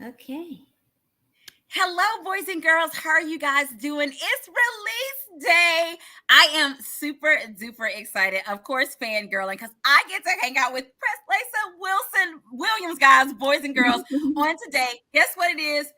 Okay. Hello, boys and girls. How are you guys doing? It's release day. I am super duper excited. Of course, fangirling because I get to hang out with Preslaysa Williams, guys, boys and girls, on today. Guess what it is?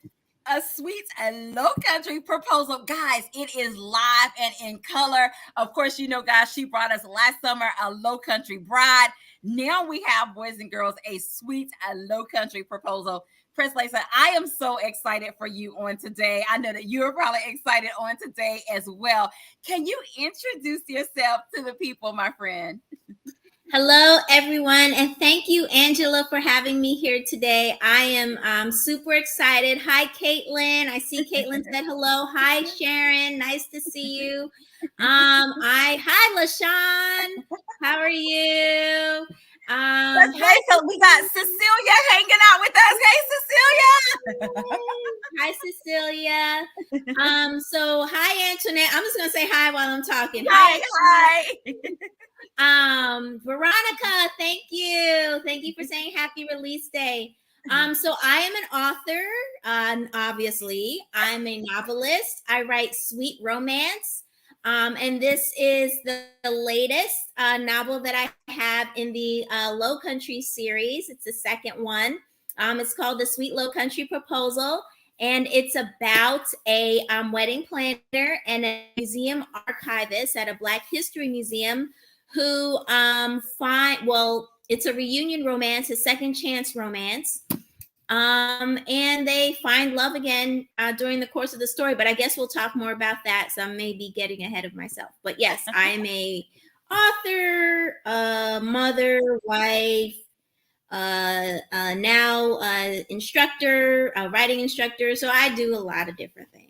A sweet and low country proposal. Guys, it is live and in color. Of course, you know, guys, she brought us last summer a low country bride. Now we have, boys and girls, a sweet and low country proposal. Preslaysa, I am so excited for you on today. I know that you're probably excited on today as well. Can you introduce yourself to the people, my friend? Hello, everyone, and thank you, Angela, for having me here today. I am super excited. Hi, Caitlin. I see Caitlin said hello. Hi, Sharon. Nice to see you. Hi, LaShawn. How are you? Hi, Preslaysa, we got Cecilia hanging out with us. Hey, Cecilia. Hi, Cecilia. So hi, Antoinette. I'm just gonna say hi while I'm talking. Hi. Veronica, thank you. Thank you for saying happy release day. So I am an author, obviously. I'm a novelist. I write sweet romance. And this is the latest novel that I have in the Lowcountry series. It's the second one. It's called The Sweet Lowcountry Proposal. And it's about a wedding planner and a museum archivist at a Black History Museum who it's a reunion romance, a second chance romance. And they find love again during the course of the story. But I guess we'll talk more about that. So I may be getting ahead of myself. But yes, I am a author, mother, wife, now instructor, writing instructor. So I do a lot of different things.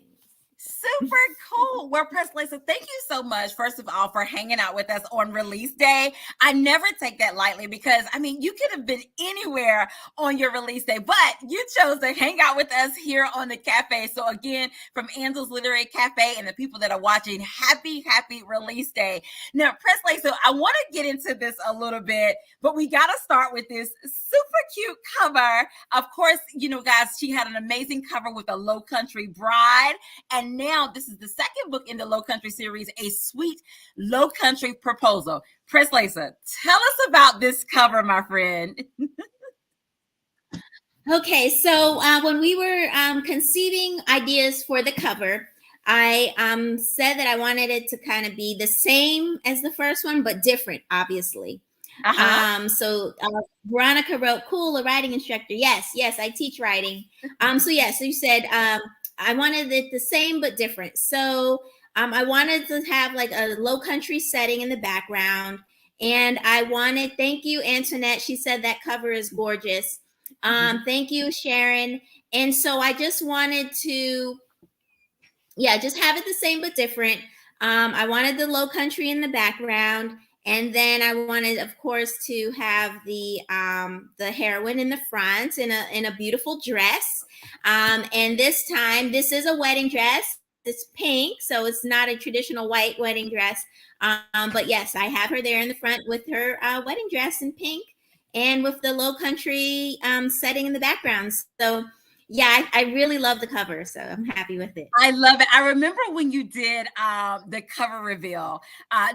Super cool. Well, Preslaysa, thank you so much, first of all, for hanging out with us on release day. I never take that lightly because, I mean, you could have been anywhere on your release day, but you chose to hang out with us here on the cafe. So, again, from Angel's Literary Cafe and the people that are watching, happy release day. Now, Preslaysa, I want to get into this a little bit, but we got to start with this super cute cover. Of course, you know, guys, she had an amazing cover with a Low Country bride. And now this is the second book in the Lowcountry series, A Sweet Lowcountry Proposal. Preslaysa, tell us about this cover, my friend. Okay, so when we were conceiving ideas for the cover, I said that I wanted it to kind of be the same as the first one, but different, obviously. So Veronica wrote, cool, a writing instructor. Yes, I teach writing. So you said I wanted it the same but different. So I wanted to have like a low country setting in the background. And I wanted, thank you, Antoinette. She said that cover is gorgeous. Thank you, Sharon. And so I just wanted to, just have it the same but different. I wanted the low country in the background. And then I wanted, of course, to have the heroine in the front in a beautiful dress. And this time, this is a wedding dress. It's pink, so it's not a traditional white wedding dress. But yes, I have her there in the front with her wedding dress in pink, and with the low country setting in the background. So yeah, I really love the cover, so I'm happy with it. I love it. I remember when you did the cover reveal,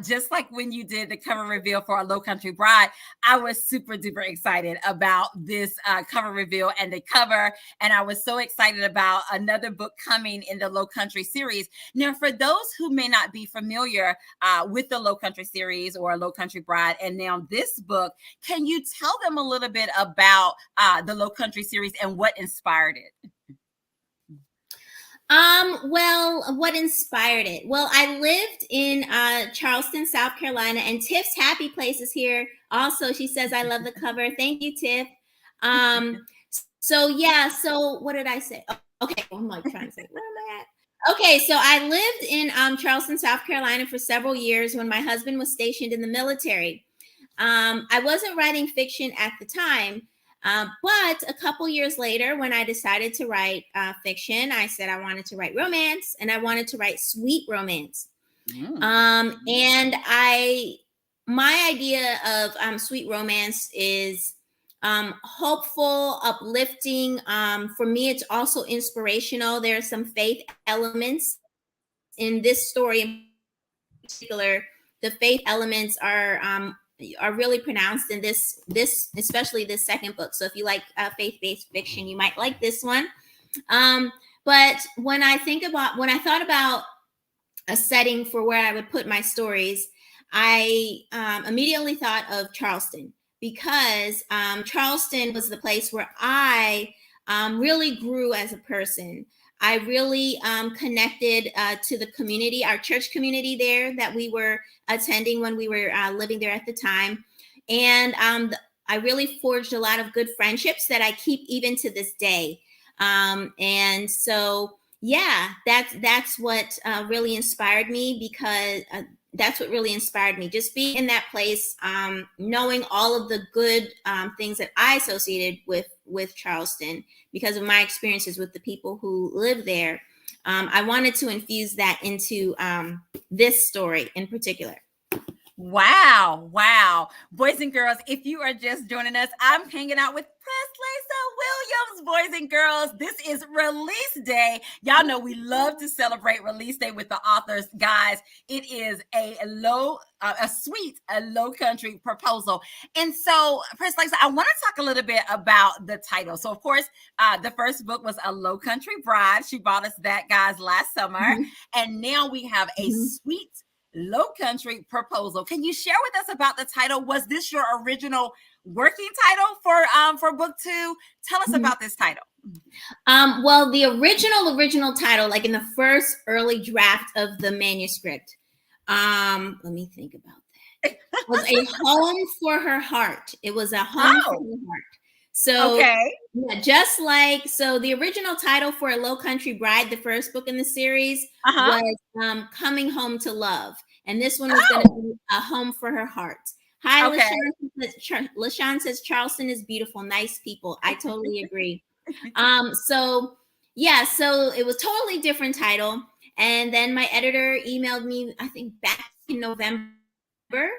just like when you did the cover reveal for A Low Country Bride, I was super duper excited about this cover reveal and the cover. And I was so excited about another book coming in the Low Country series. Now, for those who may not be familiar with the Low Country series or A Low Country Bride, and now this book, can you tell them a little bit about the Low Country series and what inspired it? Well, what inspired it? Well, I lived in Charleston, South Carolina, and Tiff's Happy Place is here. Also, she says, I love the cover. Thank you, Tiff. So what did I say? Oh, okay, I'm like trying to say, where am I at? Okay, so I lived in Charleston, South Carolina for several years when my husband was stationed in the military. I wasn't writing fiction at the time. But a couple years later, when I decided to write fiction, I said I wanted to write romance and I wanted to write sweet romance. And my idea of sweet romance is hopeful, uplifting. For me, it's also inspirational. There are some faith elements in this story in particular. The faith elements are really pronounced in this especially this second book. So if you like faith-based fiction, you might like this one. But when I thought about a setting for where I would put my stories, I immediately thought of Charleston, because Charleston was the place where I really grew as a person. I really connected to the community, our church community there that we were attending when we were living there at the time. And I really forged a lot of good friendships that I keep even to this day. And so, yeah, that's what really inspired me, because that's what really inspired me. Just being in that place, knowing all of the good things that I associated with Charleston because of my experiences with the people who live there. I wanted to infuse that into this story in particular. Wow. Wow. Boys and girls, if you are just joining us, I'm hanging out with Preslaysa Williams, boys and girls. This is release day. Y'all know we love to celebrate release day with the authors. Guys, it is a sweet Lowcountry proposal. And so, Preslaysa, I want to talk a little bit about the title. So, of course, the first book was A Lowcountry Bride. She bought us that, guys, last summer. Mm-hmm. And now we have a sweet Lowcountry proposal. Can you share with us about the title? Was this your original working title for book 2? Tell us about this title. Well, the original title, like in the first early draft of the manuscript, let me think about that, was A Home for Her Heart. It was a home for her heart. So, yeah, just like, so the original title for A Lowcountry Bride, the first book in the series, was Coming Home to Love. And this one was going to be A Home for Her Heart. Hi, LaShawn says Charleston is beautiful, nice people. I totally agree. So it was totally different title. And then my editor emailed me, I think back in October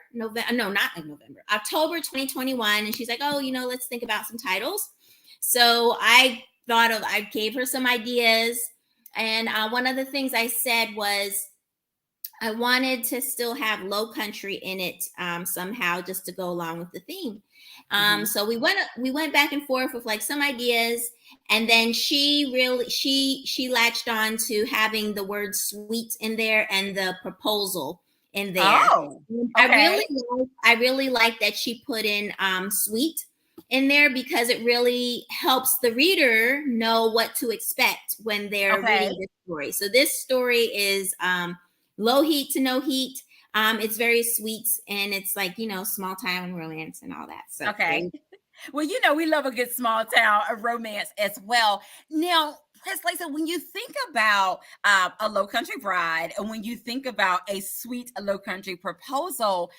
2021. And she's like, oh, let's think about some titles. So I gave her some ideas. And one of the things I said was, I wanted to still have Lowcountry in it somehow, just to go along with the theme. So we went back and forth with like some ideas, and then she latched on to having the word sweet in there and the proposal in there. I really like that she put in sweet in there, because it really helps the reader know what to expect when they're reading this story. So this story is low heat to no heat. It's very sweet, and it's like, small town romance and all that. So well, we love a good small town romance as well. Now, Preslaysa, when you think about A Lowcountry Bride, and when you think about a sweet Lowcountry proposal,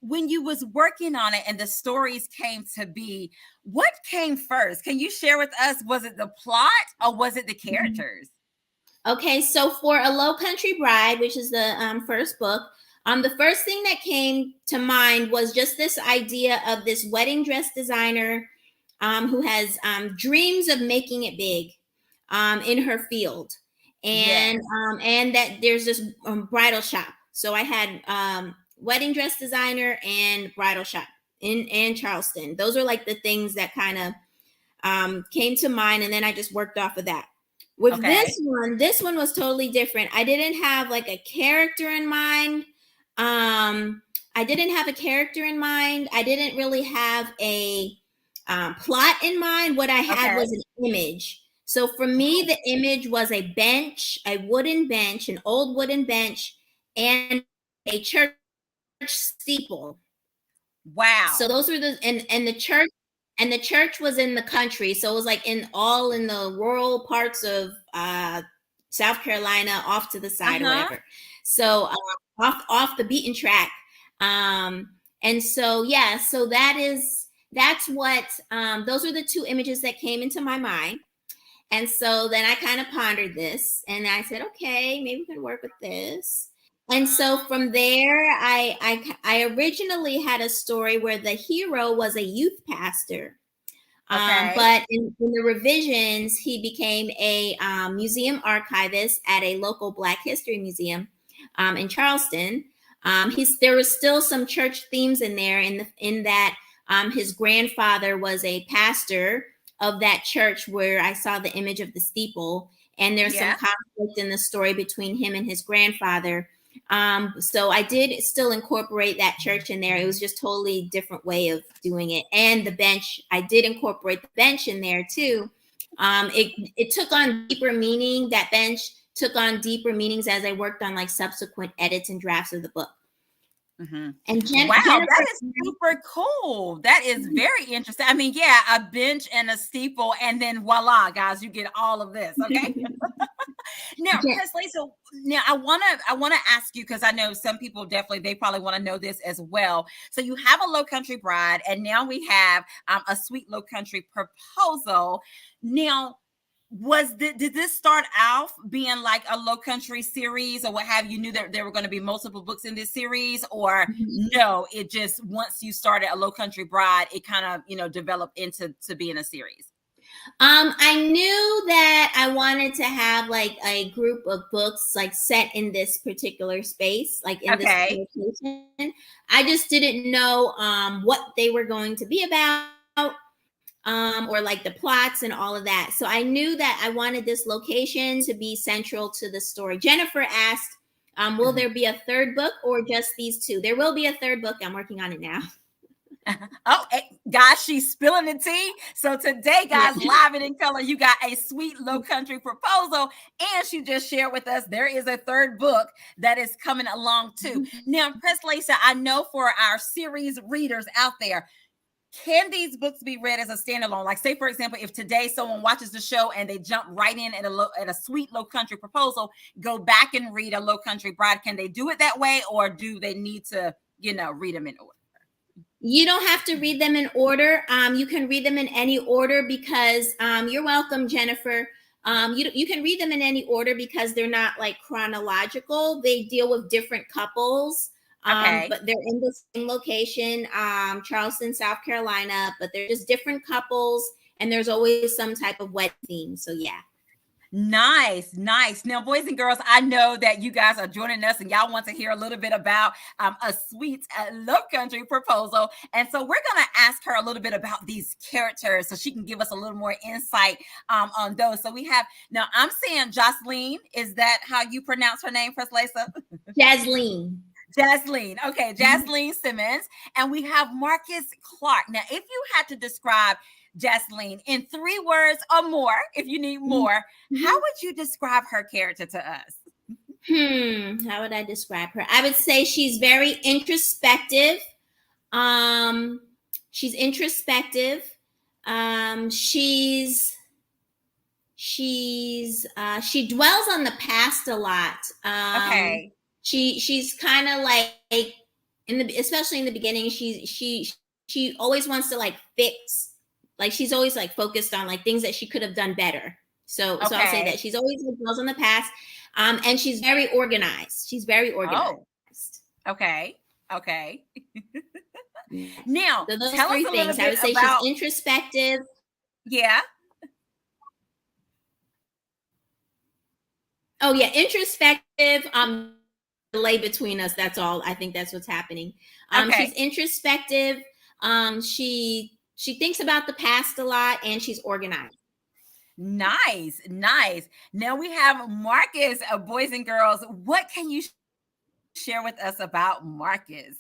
when you was working on it and the stories came to be, what came first? Can you share with us? Was it the plot or was it the characters? Okay, so for A Lowcountry Bride, which is the first book, the first thing that came to mind was just this idea of this wedding dress designer who has dreams of making it big in her field, and that there's this bridal shop. So I had wedding dress designer and bridal shop in Charleston. Those are like the things that kind of came to mind, and then I just worked off of that. With this one was totally different. I didn't have like a character in mind. I didn't have a character in mind. I didn't really have a plot in mind. What I had was an image. So for me, the image was a bench, a wooden bench, an old wooden bench, and a church steeple. Wow. So those were the church was in the country. So it was like in the rural parts of South Carolina, off to the side or whatever. So off the beaten track. And so, so that's what, those are the two images that came into my mind. And so then I kind of pondered this, and I said, okay, maybe we can work with this. And so from there, I originally had a story where the hero was a youth pastor. Okay. But in the revisions, he became a museum archivist at a local Black History museum in Charleston. There was still some church themes in there, in that his grandfather was a pastor of that church where I saw the image of the steeple, and there's some Yeah. conflict in the story between him and his grandfather. So I did still incorporate that church in there. It was just totally different way of doing it. And the bench, I did incorporate the bench in there too. It took on deeper meaning. That bench took on deeper meanings as I worked on like subsequent edits and drafts of the book. Mm-hmm. And Wow, Jennifer, that is super cool. That is very interesting. I mean, yeah, a bench and a steeple, and then voila, guys, you get all of this. Okay. Now, Presley, so now I wanna ask you, because I know some people they probably want to know this as well. So you have a Lowcountry Bride, and now we have a Sweet Lowcountry Proposal. Now, did this start off being like a Lowcountry series or what have you? Knew that there were going to be multiple books in this series, or no? It just, once you started a Lowcountry Bride, it kind of developed into being a series. I knew that I wanted to have like a group of books like set in this particular space, like in this Okay. location. I just didn't know what they were going to be about, or like the plots and all of that. So I knew that I wanted this location to be central to the story. Jennifer asked, will there be a third book or just these two? There will be a third book. I'm working on it now. Oh, guys, she's spilling the tea. So today, guys, live and in color, you got a Sweet Lowcountry Proposal, and she just shared with us there is a third book that is coming along too. Now, Preslaysa, I know for our series readers out there, can these books be read as a standalone? Like, say, for example, if today someone watches the show and they jump right in at a Sweet Lowcountry Proposal, go back and read a Lowcountry Bride, can they do it that way, or do they need to, read them in order? You don't have to read them in order. You can read them in any order because you're welcome, Jennifer. You can read them in any order because they're not like chronological. They deal with different couples, Okay. but they're in the same location, Charleston, South Carolina, but they're just different couples, and there's always some type of wed theme. So yeah. Nice. Now, boys and girls, I know that you guys are joining us and y'all want to hear a little bit about a Sweet Lowcountry Proposal. And so we're going to ask her a little bit about these characters so she can give us a little more insight on those. So we have, now I'm saying Jocelyn. Is that how you pronounce her name, Preslaysa? Jasleen. Okay, Jasleen Simmons. And we have Marcus Clark. Now, if you had to describe Jasleen in 3 words or more, if you need more, how would you describe her character to us? How would I describe her? I would say she's very introspective. She's introspective. She dwells on the past a lot. Okay. She's kind of like especially in the beginning, she always wants to like fix. Like she's always like focused on like things that she could have done better. So I'll say that she's always dwells on the past, and she's very organized. She's very organized. Oh. Okay. Now, so those tell 3 us a things. Little bit I would say about... she's introspective. Yeah. Oh yeah, introspective. Delay between us. That's all. I think that's what's happening. Okay. She's introspective. She thinks about the past a lot, and she's organized. Nice. Now we have Marcus. Boys and girls, what can you share with us about Marcus?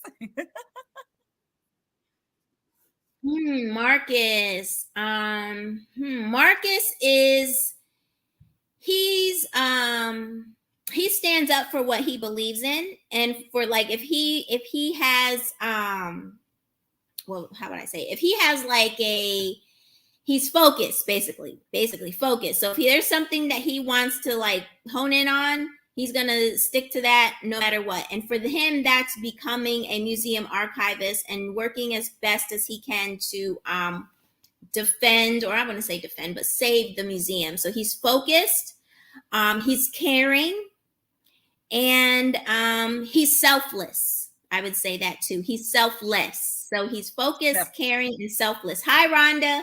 Marcus. Marcus is he stands up for what he believes in, and for like if he has well, how would I say? If he has like he's focused, basically focused. So if there's something that he wants to like hone in on, he's gonna stick to that no matter what. And for him, that's becoming a museum archivist and working as best as he can to defend, or I want to say defend, but save the museum. So he's focused, he's caring, and he's selfless. I would say that too. He's selfless. So he's focused, caring, and selfless. Hi, Rhonda.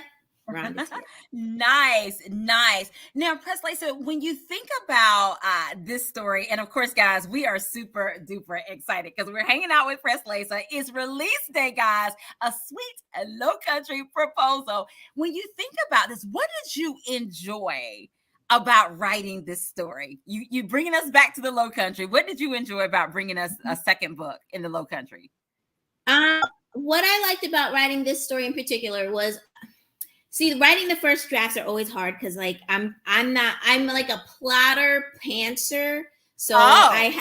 Rhonda's here. Nice, nice. Now, Preslaysa, when you think about this story, and of course, guys, we are super duper excited because we're hanging out with Preslaysa. It's release day, guys. A sweet Lowcountry proposal. When you think about this, what did you enjoy about writing this story? You bringing us back to the Lowcountry. What did you enjoy about bringing us a second book in the Lowcountry? What I liked about writing this story in particular was, see, writing the first drafts are always hard because, like, I'm like a plotter pantser. So I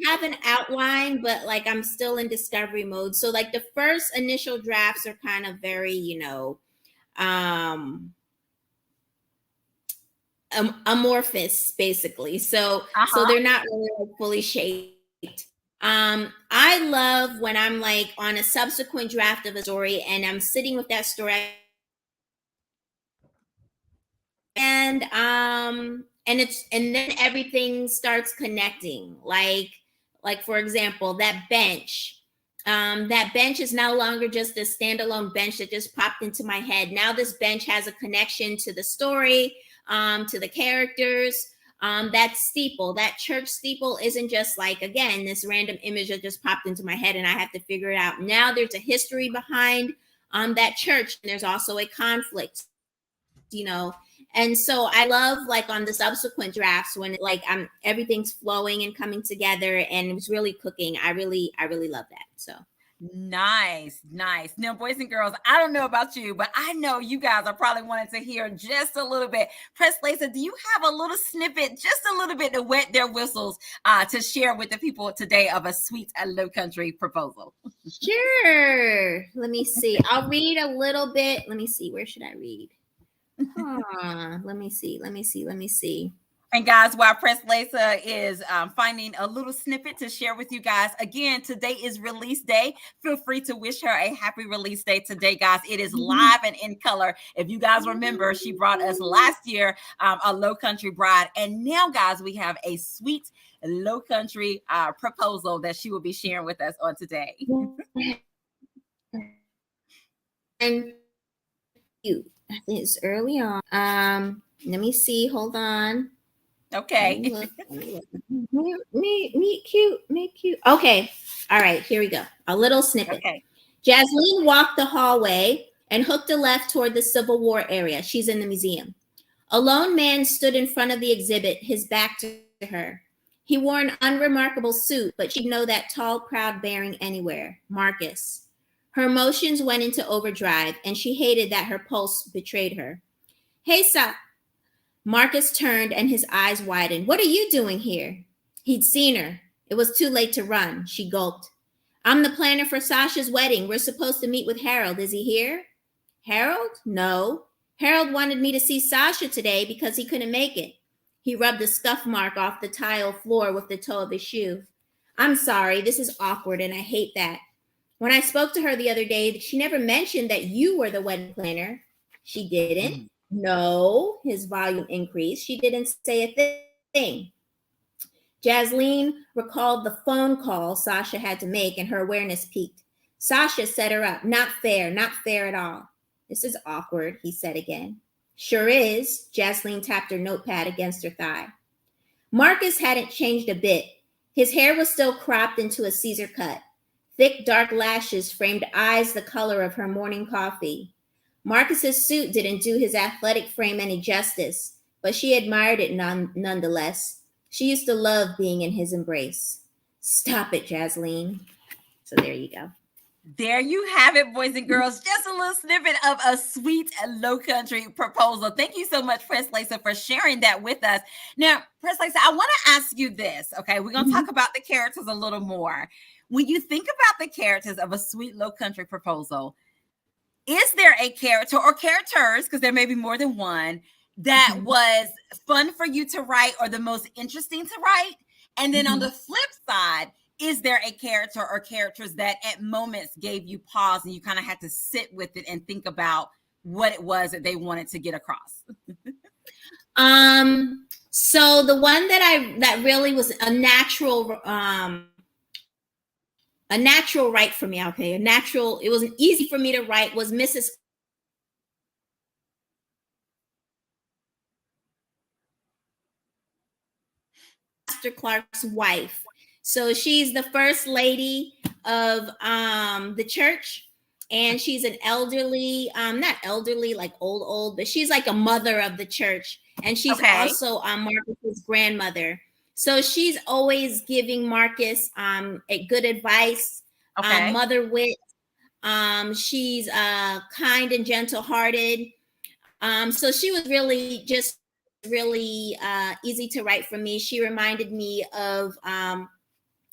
have an outline, but like I'm still in discovery mode. So like the first initial drafts are kind of very, amorphous, basically. So they're not really like fully shaped. I love when I'm like on a subsequent draft of a story and I'm sitting with that story, and then everything starts connecting. Like for example, that bench is no longer just a standalone bench that just popped into my head. Now this bench has a connection to the story, to the characters. That steeple, that church steeple, isn't just like, again, this random image that just popped into my head and I have to figure it out. Now there's a history behind that church, and there's also a conflict, and so I love, like, on the subsequent drafts when like everything's flowing and coming together and it's really cooking. I really love that. So nice. Now, boys and girls, I don't know about you, but I know you guys are probably wanting to hear just a little bit. Preslaysa, do you have a little snippet, just a little bit, to wet their whistles to share with the people today of a sweet Lowcountry proposal? Sure. Let me see. I'll read a little bit. Let me see. Where should I read? Let me see. And guys, while Preslaysa is finding a little snippet to share with you guys, again, today is release day. Feel free to wish her a happy release day today, guys. It is live and in color. If you guys remember, she brought us last year a Lowcountry bride. And now, guys, we have a sweet Lowcountry proposal that she will be sharing with us on today. And you. I think it's early on. Let me see. Hold on. Okay. Meet cute. Okay. All right. Here we go. A little snippet. Okay. Jasleen walked the hallway and hooked a left toward the Civil War area. She's in the museum. A lone man stood in front of the exhibit, his back to her. He wore an unremarkable suit, but she'd know that tall, proud bearing anywhere. Marcus. Her emotions went into overdrive, and she hated that her pulse betrayed her. Hey, Sa. Marcus turned, and his eyes widened. What are you doing here? He'd seen her. It was too late to run. She gulped. I'm the planner for Sasha's wedding. We're supposed to meet with Harold. Is he here? Harold? No. Harold wanted me to see Sasha today because he couldn't make it. He rubbed a scuff mark off the tile floor with the toe of his shoe. I'm sorry. This is awkward, and I hate that. When I spoke to her the other day, she never mentioned that you were the wedding planner. She didn't. No, his volume increased. She didn't say a thing. Jasleen recalled the phone call Sasha had to make, and her awareness peaked. Sasha set her up. Not fair at all. This is awkward, he said again. Sure is. Jasleen tapped her notepad against her thigh. Marcus hadn't changed a bit. His hair was still cropped into a Caesar cut. Thick, dark lashes framed eyes the color of her morning coffee. Marcus's suit didn't do his athletic frame any justice, but she admired it nonetheless. She used to love being in his embrace. Stop it, Jasleen. So there you go. There you have it, boys and girls. Just a little snippet of a sweet Lowcountry proposal. Thank you so much, Preslaysa, for sharing that with us. Now, Preslaysa, I want to ask you this, okay? We're going to talk about the characters a little more. When you think about the characters of a sweet Lowcountry proposal, is there a character or characters, because there may be more than one, that was fun for you to write or the most interesting to write? And then on the flip side, is there a character or characters that at moments gave you pause and you kind of had to sit with it and think about what it was that they wanted to get across? So the one that really was a natural write for me. Okay, a natural. It was easy for me to write. Was Mrs. Pastor Clark's wife. So she's the first lady of the church, and she's an elderly, not elderly like old, but she's like a mother of the church, and she's Okay. also Marcus's grandmother. So she's always giving Marcus a good advice, Okay. mother wit. She's kind and gentle hearted. So she was really just really easy to write for me. She reminded me of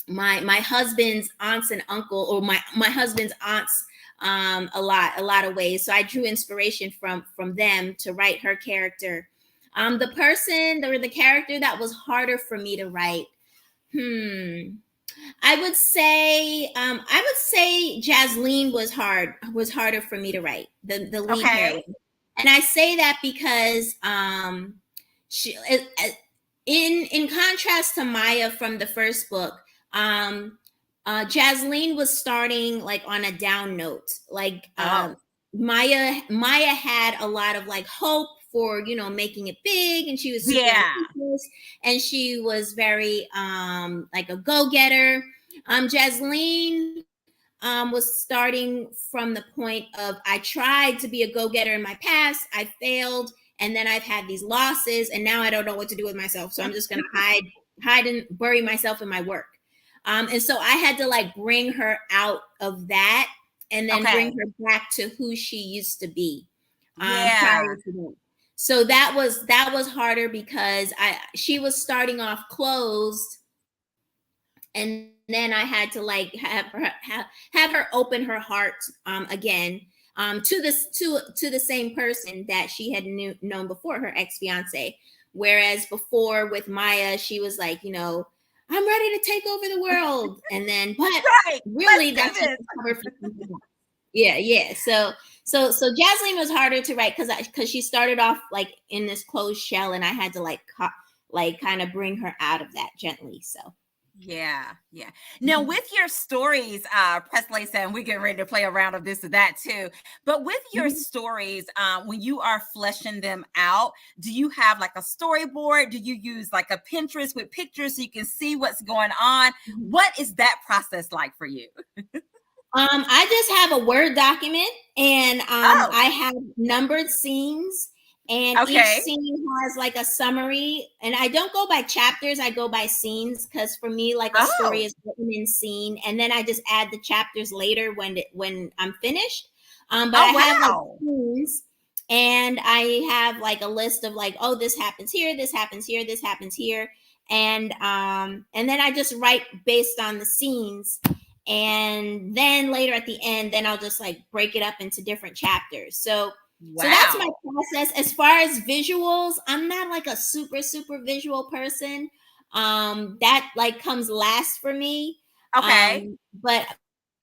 my husband's aunts and uncle, or my husband's aunts, a lot of ways. So I drew inspiration from them to write her character. The person or the character that was harder for me to write. I would say Jasleen was harder for me to write, the lead Okay. heroine. And I say that because she, in contrast to Maya from the first book, Jasleen was starting like on a down note. Like Maya had a lot of like hope for making it big, and she was super Yeah. ambitious, and she was very like a go-getter. Jasleen was starting from the point of, I tried to be a go-getter in my past, I failed, and then I've had these losses, and now I don't know what to do with myself, so I'm just gonna hide and bury myself in my work. And so I had to like bring her out of that, and then bring her back to who she used to be prior to that. So that was harder because she was starting off closed, and then I had to like have her open her heart again, to the same person that she had known before, her ex-fiance. Whereas before with Maya, she was like, I'm ready to take over the world, and then but really that's just cover for something else. Yeah. So Jasleen was harder to write because she started off like in this closed shell, and I had to like kind of bring her out of that gently. So. Yeah. Now, with your stories, Preslaysa, and we get ready to play a round of this or that too. But with your stories, when you are fleshing them out, do you have like a storyboard? Do you use like a Pinterest with pictures so you can see what's going on? What is that process like for you? I just have a Word document, and I have numbered scenes, and each scene has like a summary. And I don't go by chapters; I go by scenes, because for me, like a story is written in scene, and then I just add the chapters later when I'm finished. But I have like scenes, and I have like a list of like, oh, this happens here, this happens here, this happens here, and then I just write based on the scenes. And then later at the end, then I'll just like break it up into different chapters. So that's my process. As far as visuals, I'm not like a super visual person. That like comes last for me. But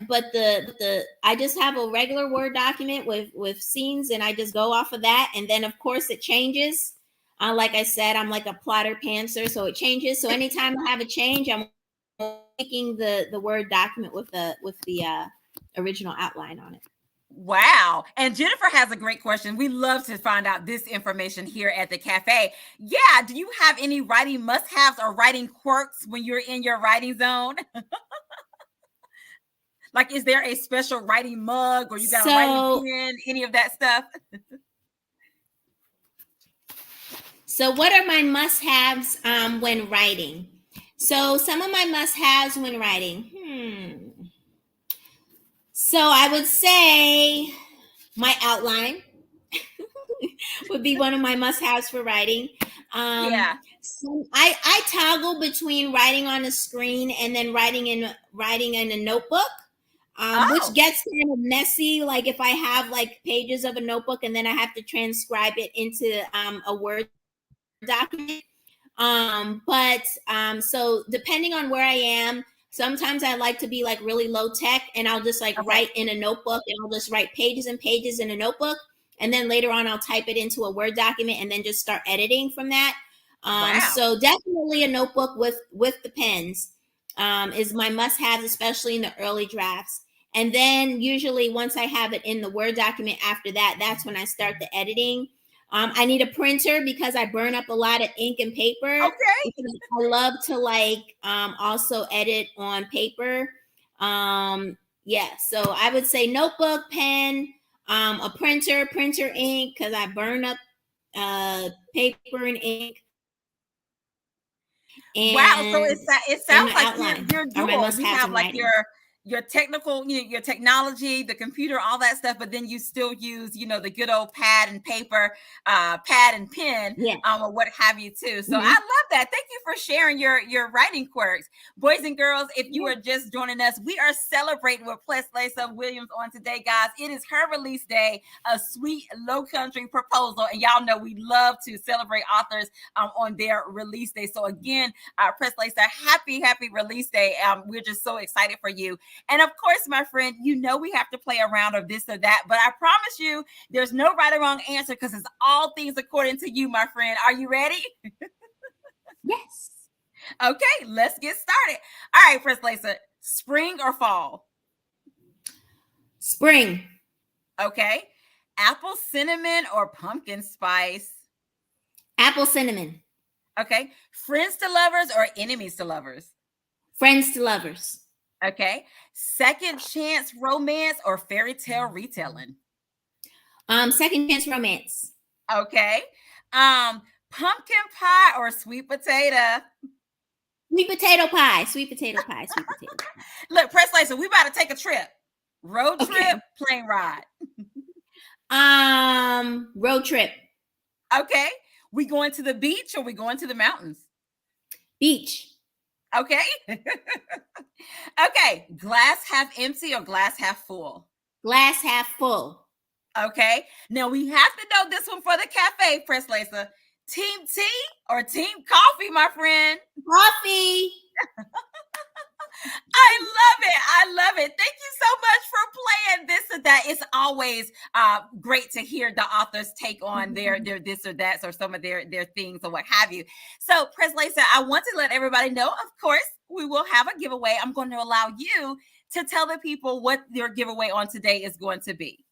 the I just have a regular Word document with scenes, and I just go off of that. And then of course it changes. Like I said, I'm like a plotter pantser, so it changes. So anytime I have a change, I'm making the Word document with the original outline on it. Wow. And Jennifer has a great question. We love to find out this information here at the cafe. Yeah. Do you have any writing must-haves or writing quirks when you're in your writing zone? Like, is there a special writing mug, or you got a writing pen, any of that stuff? So what are my must-haves when writing? So some of my must-haves when writing. So I would say my outline would be one of my must-haves for writing. So I toggle between writing on a screen and then writing in a notebook, which gets kind of messy. Like if I have like pages of a notebook and then I have to transcribe it into a Word document. So depending on where I am, sometimes I like to be like really low tech, and I'll just like write in a notebook, and I'll just write pages and pages in a notebook. And then later on, I'll type it into a Word document and then just start editing from that. Wow. So definitely a notebook with the pens is my must-have, especially in the early drafts. And then usually once I have it in the Word document after that, that's when I start the editing. I need a printer because I burn up a lot of ink and paper. Okay. I love to also edit on paper. Yeah, so I would say notebook, pen, a printer ink because I burn up paper and ink, Wow. So and it and sounds my like outline you're are my dual. You must-haves have in like writing. your technical, your technology, the computer, all that stuff, but then you still use, the good old pad and paper, pad and pen, Yeah. or what have you too. So I Mm-hmm. love that. Thank you for sharing your writing quirks. Boys and girls, if you Yeah. are just joining us, we are celebrating with Preslaysa Williams on today, guys. It is her release day, A Sweet Lowcountry Proposal. And y'all know we love to celebrate authors on their release day. So again, Preslaysa, happy release day. We're just so excited for you. And of course, my friend, we have to play a round of this or that, but I promise you there's no right or wrong answer because it's all things according to you, my friend. Are you ready? Yes. Okay, let's get started. All right, Preslaysa, spring or fall? Spring. Okay. Apple cinnamon or pumpkin spice? Apple cinnamon. Okay. Friends to lovers or enemies to lovers? Friends to lovers. Okay. Second chance romance or fairy tale retelling? Second chance romance. Okay. Pumpkin pie or sweet potato? Sweet potato pie. Sweet potato pie. Sweet potato pie. Look, Preslaysa, we about to take a trip. Road trip, Okay. plane ride. Road trip. Okay. We going to the beach or we going to the mountains? Beach. Okay. Okay. Glass half empty or glass half full? Glass half full. Okay. Now we have to know this one for the cafe, Preslaysa. Team tea or team coffee, my friend? Coffee. I love it. I love it. Thank you so much for playing this or that. It's always great to hear the authors take on their this or that or some of their things or what have you. So, Preslaysa, I want to let everybody know, of course, we will have a giveaway. I'm going to allow you to tell the people what your giveaway on today is going to be.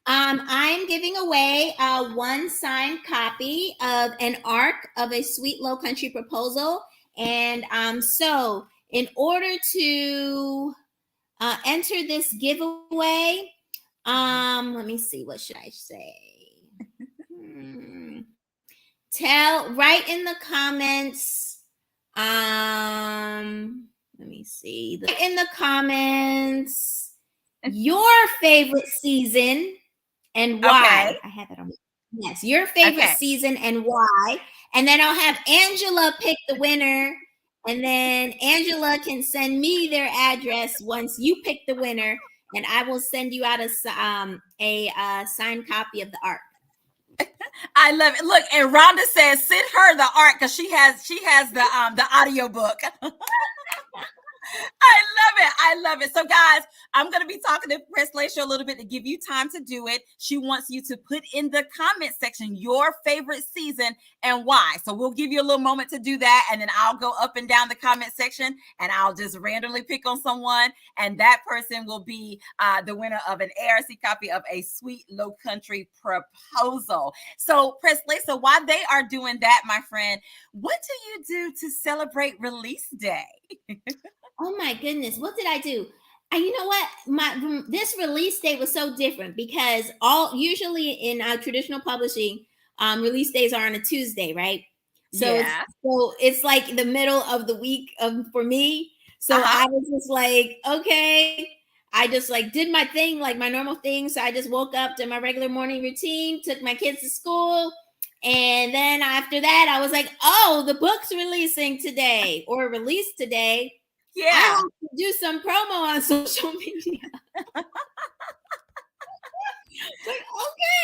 I'm giving away one signed copy of an arc of A Sweet Lowcountry Proposal. And so in order to enter this giveaway, let me see, what should I say? Write in the comments. Let me see. Write in the comments your favorite season and why. Okay. I have it on. Yes, your favorite season and why. And then I'll have Angela pick the winner. And then Angela can send me their address once you pick the winner, and I will send you out a signed copy of the arc. I love it. Look, and Rhonda says send her the art because she has the audio book. I love it. So, guys, I'm going to be talking to Preslaysa a little bit to give you time to do it. She wants you to put in the comment section your favorite season and why. So we'll give you a little moment to do that, and then I'll go up and down the comment section, and I'll just randomly pick on someone, and that person will be the winner of an ARC copy of A Sweet Lowcountry Proposal. So, Preslaysa, while they are doing that, my friend, what do you do to celebrate release day? Oh my goodness, what did I do? And you know what? This release date was so different because usually in traditional publishing, release days are on a Tuesday, right? So it's like the middle of the week for me. So I was just like, okay, I just like did my thing, like my normal thing. So I just woke up, did my regular morning routine, took my kids to school. And then after that, I was like, oh, the book's releasing today or released today. Yeah. I have to do some promo on social media. Like,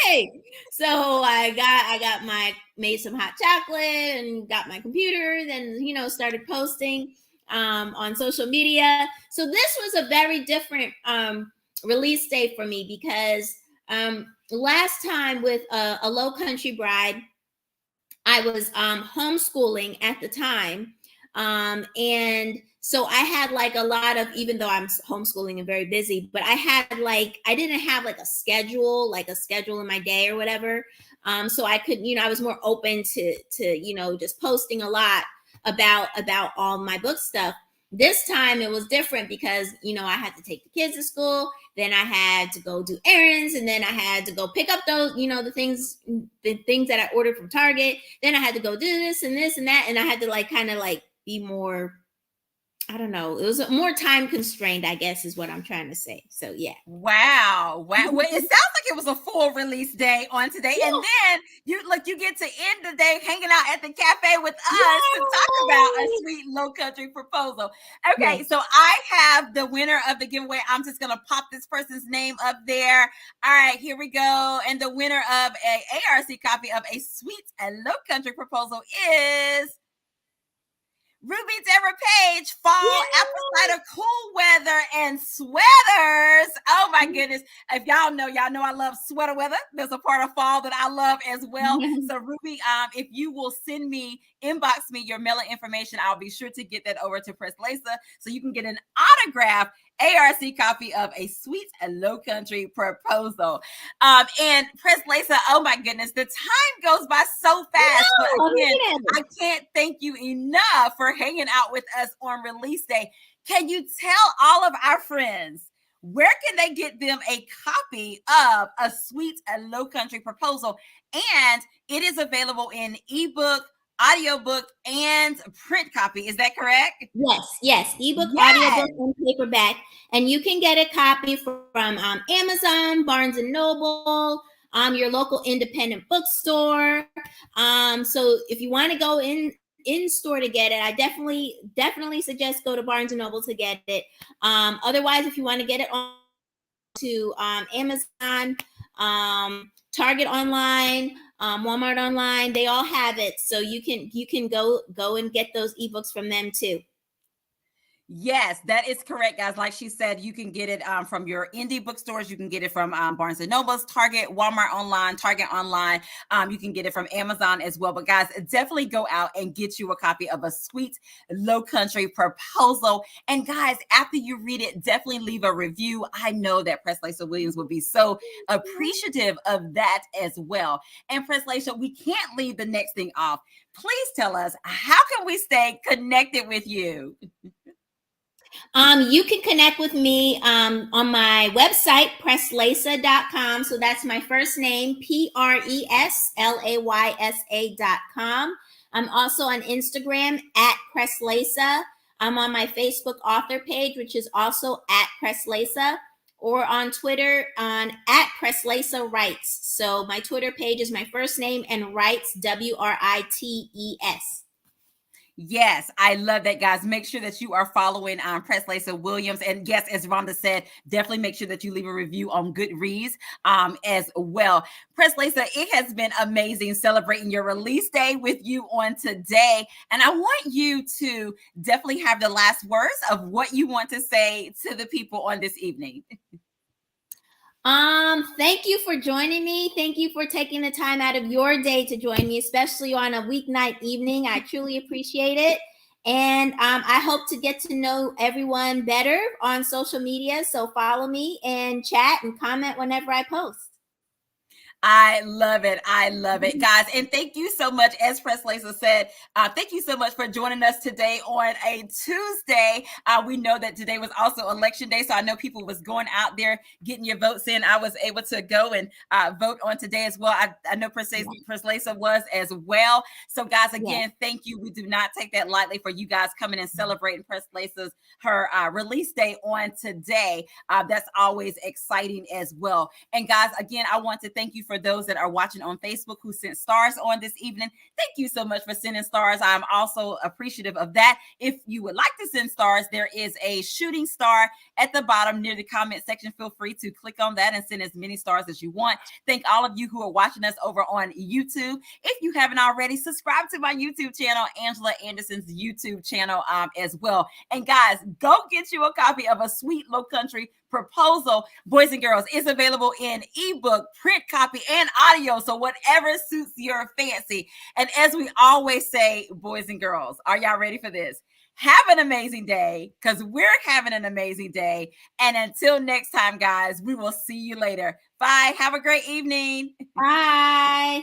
okay. So I made some hot chocolate and got my computer, then started posting on social media. So this was a very different release day for me because last time with a Lowcountry Bride, I was homeschooling at the time. And so I had like a lot of, even though I'm homeschooling and very busy, but I didn't have like a schedule in my day or whatever. So I could, I was more open to just posting a lot about all my book stuff. This time it was different because, I had to take the kids to school. Then I had to go do errands, and then I had to go pick up those, the things that I ordered from Target. Then I had to go do this and this and that. And I had to kind of be more, I don't know. It was more time constrained, I guess, is what I'm trying to say. So yeah. Wow. Well, it sounds like it was a full release day on today. Yeah. And then you get to end the day hanging out at the cafe with us to talk about a sweet Lowcountry proposal. Okay, yes. So I have the winner of the giveaway. I'm just gonna pop this person's name up there. All right, here we go. And the winner of a ARC copy of A Sweet and Lowcountry Proposal is Ruby Deborah Page. Fall, apple cider, cool weather, and sweaters. Oh my goodness. If y'all know I love sweater weather. There's a part of fall that I love as well. So Ruby, if you will inbox me your mailing information, I'll be sure to get that over to Preslaysa so you can get an autographed ARC copy of A Sweet and Lowcountry Proposal. And Preslaysa, oh my goodness, the time goes by so fast. But again, I can't thank you enough for hanging out with us on release day. Can you tell all of our friends where can they get them a copy of A Sweet and Lowcountry Proposal? And it is available in ebook, audiobook, and print copy. Is that correct? Yes. Ebook, audiobook, and paperback. And you can get a copy from Amazon, Barnes and Noble, your local independent bookstore. So if you want to go in store to get it, I definitely suggest go to Barnes and Noble to get it. Otherwise, if you want to get it on to Amazon, Target online, Walmart online, they all have it. So you can go and get those ebooks from them too. Yes, that is correct, guys. Like she said, you can get it from your indie bookstores. You can get it from Barnes and Noble's, Target, Walmart online, Target online. You can get it from Amazon as well. But guys, definitely go out and get you a copy of A Sweet Lowcountry Proposal. And guys, after you read it, definitely leave a review. I know that Preslaysa Williams will be so appreciative of that as well. And Preslaysa, we can't leave the next thing off. Please tell us, how can we stay connected with you? You can connect with me on my website, preslaysa.com. So that's my first name, PRESLAYSA.com. I'm also on Instagram at Preslaysa. I'm on my Facebook author page, which is also at Preslaysa, or on Twitter at Preslaysa Writes. So my Twitter page is my first name and Writes, WRITES. Yes, I love that, guys. Make sure that you are following Preslaysa Williams. And yes, as Rhonda said, definitely make sure that you leave a review on Goodreads as well. Preslaysa, it has been amazing celebrating your release day with you on today. And I want you to definitely have the last words of what you want to say to the people on this evening. Thank you for joining me. Thank you for taking the time out of your day to join me, especially on a weeknight evening. I truly appreciate it. And I hope to get to know everyone better on social media. So follow me and chat and comment whenever I post. I love it. I love it, guys. And thank you so much. As Preslaysa said, thank you so much for joining us today on a Tuesday. We know that today was also election day. So I know people was going out there getting your votes in. I was able to go and vote on today as well. I know Preslaysa was as well. So guys, again, thank you. We do not take that lightly for you guys coming and celebrating Preslaysa's her release day on today. That's always exciting as well. And guys, again, I want to thank you for those that are watching on Facebook who sent stars on this evening. Thank you so much for sending stars. I'm also appreciative of that. If you would like to send stars, there is a shooting star at the bottom near the comment section. Feel free to click on that and send as many stars as you want. Thank all of you who are watching us over on YouTube. If you haven't already, subscribe to my YouTube channel, Angela Anderson's YouTube channel as well. And guys, go get you a copy of A Sweet Lowcountry proposal, boys and girls, is available in ebook, print copy, and audio. So whatever suits your fancy. And as we always say, boys and girls, are y'all ready for this? Have an amazing day, because we're having an amazing day. And until next time, guys, we will see you later. Bye. Have a great evening. Bye.